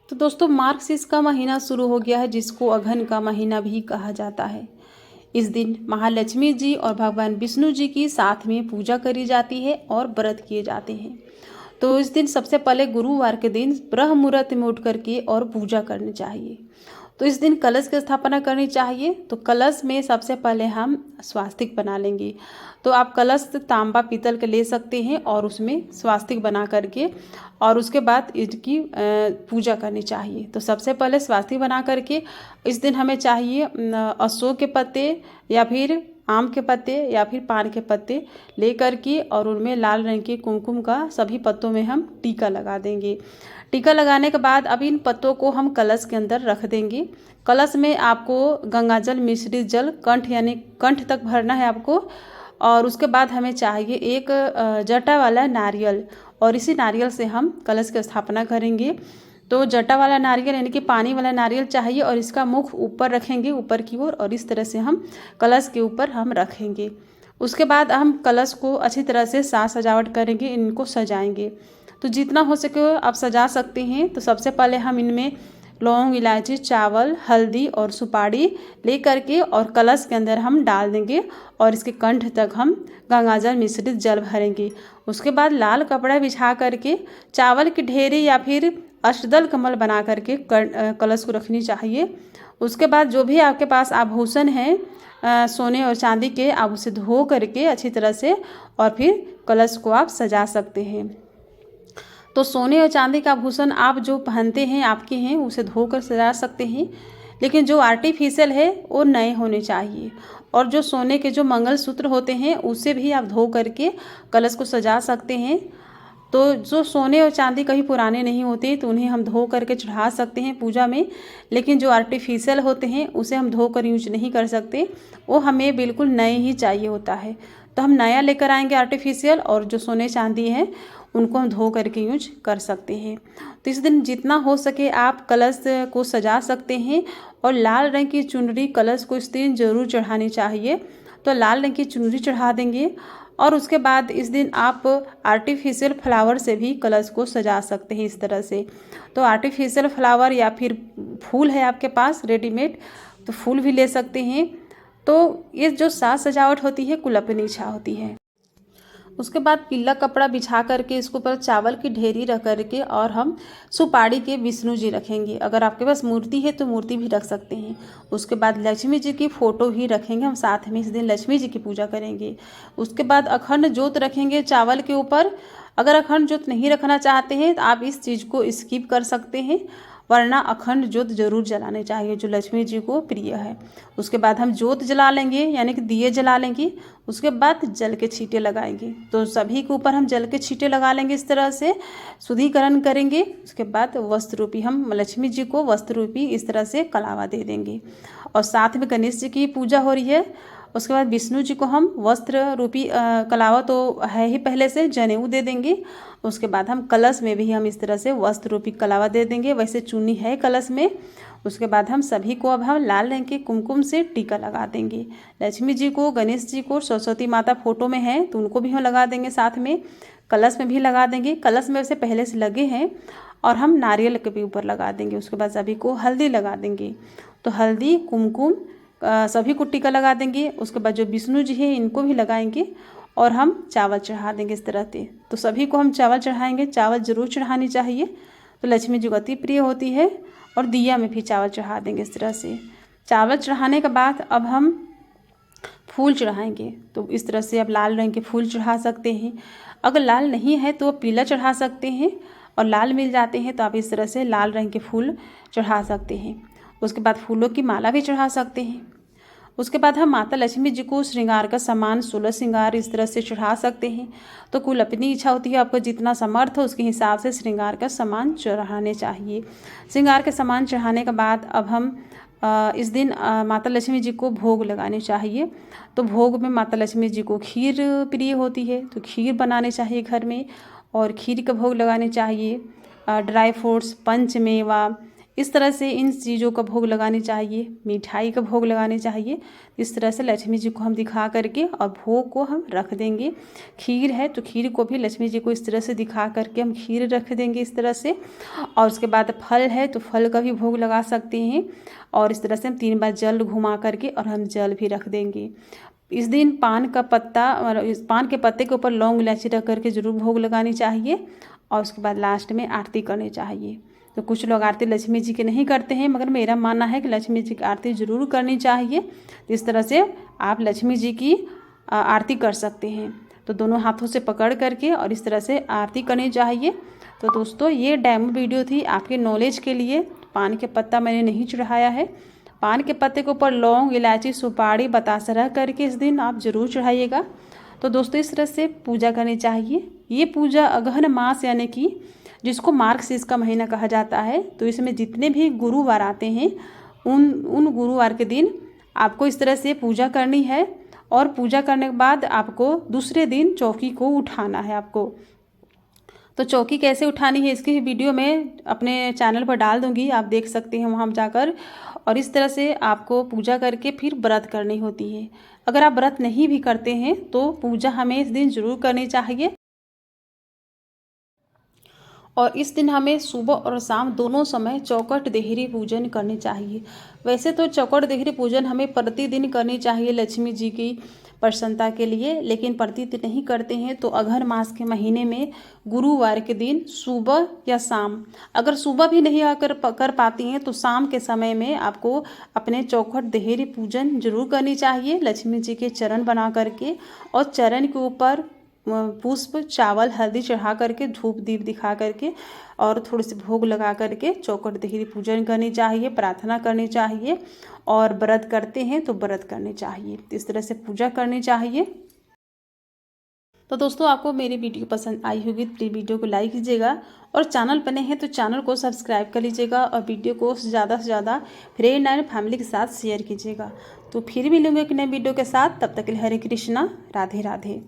तो दोस्तों मार्गशीर्ष का महीना शुरू हो गया है, जिसको अघन का महीना भी कहा जाता है। इस दिन महालक्ष्मी जी और भगवान विष्णु जी की साथ में पूजा करी जाती है और व्रत किए जाते हैं। तो इस दिन सबसे पहले गुरुवार के दिन ब्रह्म मुहूर्त में उठ करके और पूजा करनी चाहिए। तो इस दिन कलश की स्थापना करनी चाहिए। तो कलश में सबसे पहले हम स्वास्तिक बना लेंगे। तो आप कलश तांबा पीतल के ले सकते हैं और उसमें स्वास्तिक बना करके और उसके बाद इसकी पूजा करनी चाहिए। तो सबसे पहले स्वास्तिक बना करके इस दिन हमें चाहिए अशोक के पत्ते या फिर आम के पत्ते या फिर पान के पत्ते ले करके और उनमें लाल रंग के कुमकुम का सभी पत्तों में हम टीका लगा देंगे। टीका लगाने के बाद अब इन पत्तों को हम कलश के अंदर रख देंगे। कलश में आपको गंगा जल मिश्रित जल कंठ यानी कंठ तक भरना है आपको। और उसके बाद हमें चाहिए एक जटा वाला नारियल और इसी नारियल से हम कलश की स्थापना करेंगे। तो जटा वाला नारियल यानी कि पानी वाला नारियल चाहिए और इसका मुख ऊपर रखेंगे ऊपर की ओर और इस तरह से हम कलश के ऊपर हम रखेंगे। उसके बाद हम कलश को अच्छी तरह से साज सजावट करेंगे, इनको सजाएंगे। तो जितना हो सके आप सजा सकते हैं। तो सबसे पहले हम इनमें लौंग इलायची चावल हल्दी और सुपारी ले करके और कलश के अंदर हम डाल देंगे और इसके कंठ तक हम गंगाजल मिश्रित जल भरेंगे। उसके बाद लाल कपड़ा बिछा करके चावल की ढेरी या फिर अष्टदल कमल बना करके कलश को रखनी चाहिए। उसके बाद जो भी आपके पास आभूषण हैं सोने और चांदी के, आप उसे धो करके अच्छी तरह से और फिर कलश को आप सजा सकते हैं। तो सोने और चांदी का आभूषण आप जो पहनते हैं आपके हैं उसे धोकर सजा सकते हैं, लेकिन जो आर्टिफिशियल है वो नए होने चाहिए। और जो सोने के जो मंगलसूत्र होते हैं उसे भी आप धो करके कलश को सजा सकते हैं। तो जो सोने और चांदी कहीं पुराने नहीं होते तो उन्हें हम धो करके चढ़ा सकते हैं पूजा में, लेकिन जो आर्टिफिशियल होते हैं उसे हम धो कर यूज नहीं कर सकते, वो हमें बिल्कुल नए ही चाहिए होता है। तो हम नया लेकर आएंगे आर्टिफिशियल और जो सोने चांदी है उनको हम धो करके यूज कर सकते हैं। तो इस दिन जितना हो सके आप कलश को सजा सकते हैं और लाल रंग की चुनरी कलश को इस दिन ज़रूर चढ़ानी चाहिए। तो लाल रंग की चुनरी चढ़ा देंगे और उसके बाद इस दिन आप आर्टिफिशियल फ्लावर से भी कलश को सजा सकते हैं इस तरह से। तो आर्टिफिशियल फ्लावर या फिर फूल है आपके पास रेडीमेड तो फूल भी ले सकते हैं। तो ये जो साज सजावट होती है कुल अपनी इच्छा होती है। उसके बाद पीला कपड़ा बिछा करके इसके ऊपर चावल की ढेरी रख करके और हम सुपारी के विष्णु जी रखेंगे। अगर आपके पास मूर्ति है तो मूर्ति भी रख सकते हैं। उसके बाद लक्ष्मी जी की फ़ोटो ही रखेंगे, हम साथ में इस दिन लक्ष्मी जी की पूजा करेंगे। उसके बाद अखंड ज्योत रखेंगे चावल के ऊपर। अगर अखंड ज्योत नहीं रखना चाहते हैं तो आप इस चीज़ को स्किप कर सकते हैं, वरना अखंड ज्योत जरूर जलाने चाहिए जो लक्ष्मी जी को प्रिय है। उसके बाद हम ज्योत जला लेंगे यानी कि दिए जला लेंगे। उसके बाद जल के छींटे लगाएंगे। तो सभी के ऊपर हम जल के छींटे लगा लेंगे, इस तरह से शुद्धिकरण करेंगे। उसके बाद वस्त्र रूपी हम लक्ष्मी जी को वस्त्र रूपी इस तरह से कलावा दे देंगे। और साथ में गणेश जी की पूजा हो रही है। उसके बाद विष्णु जी को हम वस्त्र रूपी कलावा तो है ही पहले से, जनेऊ दे देंगे। उसके बाद हम कलश में भी हम इस तरह से वस्त्र रूपी कलावा दे देंगे, वैसे चुन्नी है कलश में। उसके बाद हम सभी को अब हम लाल रंग के कुमकुम से टीका लगा देंगे। लक्ष्मी जी को, गणेश जी को, सरस्वती माता फोटो में हैं तो उनको भी हम लगा देंगे, साथ में कलश में भी लगा देंगे। कलश में वैसे पहले से लगे हैं और हम नारियल के भी ऊपर लगा देंगे। उसके बाद सभी को हल्दी लगा देंगे। तो हल्दी कुमकुम सभी को टीका लगा देंगे। उसके बाद जो विष्णु जी हैं इनको भी लगाएंगे और हम चावल चढ़ा देंगे इस तरह से। तो सभी को हम चावल चढ़ाएंगे, चावल जरूर चढ़ानी चाहिए। तो लक्ष्मी जी को अति प्रिय होती है। और दिया में भी चावल चढ़ा देंगे इस तरह से। चावल चढ़ाने के बाद अब हम फूल चढ़ाएंगे। तो इस तरह से आप लाल रंग के फूल चढ़ा सकते हैं। अगर लाल नहीं है तो पीला चढ़ा सकते हैं, और लाल मिल जाते हैं तो आप इस तरह से लाल रंग के फूल चढ़ा सकते हैं। उसके बाद फूलों की माला भी चढ़ा सकते हैं। उसके बाद हम माता लक्ष्मी जी को श्रृंगार का सामान 16 श्रृंगार इस तरह से चढ़ा सकते हैं। तो कुल अपनी इच्छा होती है, आपको जितना समर्थ हो उसके हिसाब से श्रृंगार का सामान चढ़ाने चाहिए। श्रृंगार के सामान चढ़ाने के बाद अब हम इस दिन माता लक्ष्मी जी को भोग लगाने चाहिए। तो भोग में माता लक्ष्मी जी को खीर प्रिय होती है तो खीर बनाने चाहिए घर में और खीर का भोग लगाने चाहिए। ड्राई फ्रूट्स, पंचमेवा इस तरह से इन चीज़ों का भोग लगानी चाहिए, मिठाई का भोग लगानी चाहिए। इस तरह से लक्ष्मी जी को हम दिखा करके और भोग को हम रख देंगे। खीर है तो खीर को भी लक्ष्मी जी को इस तरह से दिखा करके हम खीर रख देंगे इस तरह से। और उसके बाद फल है तो फल का भी भोग लगा सकते हैं। और इस तरह से हम 3 बार जल घुमा करके और हम जल भी रख देंगे। इस दिन पान का पत्ता और इस पान के पत्ते के ऊपर लौंग इलायची रख करके जरूर भोग लगानी चाहिए। और उसके बाद लास्ट में आरती करनी चाहिए। तो कुछ लोग आरती लक्ष्मी जी की नहीं करते हैं, मगर मेरा मानना है कि लक्ष्मी जी की आरती ज़रूर करनी चाहिए। इस तरह से आप लक्ष्मी जी की आरती कर सकते हैं। तो दोनों हाथों से पकड़ करके और इस तरह से आरती करनी चाहिए। तो दोस्तों ये डेमो वीडियो थी आपके नॉलेज के लिए। पान के पत्ता मैंने नहीं चढ़ाया है। पान के पत्ते के ऊपर लौंग इलायची सुपारी बतासा रख करके इस दिन आप ज़रूर चढ़ाइएगा। तो दोस्तों इस तरह से पूजा करनी चाहिए। ये पूजा अगहन मास यानी कि जिसको मार्गशीर्ष का महीना कहा जाता है, तो इसमें जितने भी गुरुवार आते हैं उन गुरुवार के दिन आपको इस तरह से पूजा करनी है। और पूजा करने के बाद आपको दूसरे दिन चौकी को उठाना है आपको। तो चौकी कैसे उठानी है इसकी वीडियो मैं अपने चैनल पर डाल दूंगी, आप देख सकते हैं वहाँ जाकर। और इस तरह से आपको पूजा करके फिर व्रत करनी होती है। अगर आप व्रत नहीं भी करते हैं तो पूजा हमें इस दिन ज़रूर करनी चाहिए। और इस दिन हमें सुबह और शाम दोनों समय चौखट देहरी पूजन करनी चाहिए। वैसे तो चौखट देहरी पूजन हमें प्रतिदिन करनी चाहिए लक्ष्मी जी की प्रसन्नता के लिए, लेकिन प्रतिदिन नहीं करते हैं तो अघन मास के महीने में गुरुवार के दिन सुबह या शाम, अगर सुबह भी नहीं कर पाती हैं तो शाम के समय में आपको अपने चौखट देहरी पूजन जरूर करनी चाहिए लक्ष्मी जी के चरण बना करके। और चरण के ऊपर पुष्प चावल हल्दी चढ़ा करके धूप दीप दिखा करके और थोड़े से भोग लगा करके चौखट देहरी पूजन करनी चाहिए, प्रार्थना करनी चाहिए। और व्रत करते हैं तो व्रत करने चाहिए, इस तरह से पूजा करनी चाहिए। तो दोस्तों आपको मेरी वीडियो पसंद आई होगी तो वीडियो को लाइक कीजिएगा। और चैनल बने हैं तो चैनल को सब्सक्राइब कर लीजिएगा और वीडियो को ज़्यादा से ज़्यादा फ्रेंड एंड फैमिली के साथ शेयर कीजिएगा। तो फिर मिलूंगे एक नए वीडियो के साथ, तब तक के लिए हरे कृष्णा, राधे राधे।